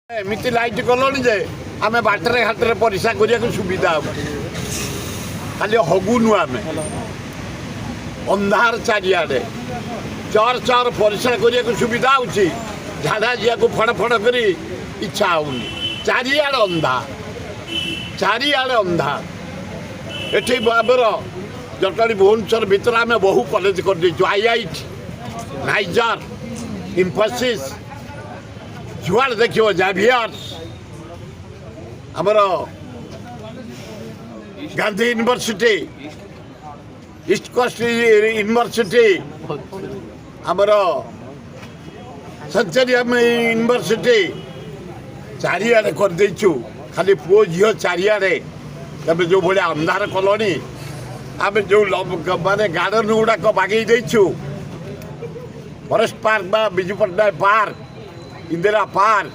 एमती लाइट कलनि जे आम बाटर घाटे परिस्रा करने सुविधा हम खाली हगुनु आम अंधार चारिआडे चर चर परिस्रा करने सुविधा होची झाड़ा जा फड़ फड़ कर इच्छा होनी चारिआडे अंधार चारिआडे अंधार एठी बाबर जटणी भुवनेश्वर भितर आम बहु कॉलेज कर देचु आईआईटी नाइजर इंफोसिस जुआड़ देखिए जाभियर आमर Gandhi university east coast university आमर सेंचुरियम यूनिवर्सिटी चारिआडे कर देचु खाली पुओ झील चारिआडे तबे जो भाया अंधार कलनी आम जो माने गार्डन गुड़ाक बागई देचु फॉरेस्ट पार्क बा बिजू पट्टनायक पार्क इंदिरा पार्क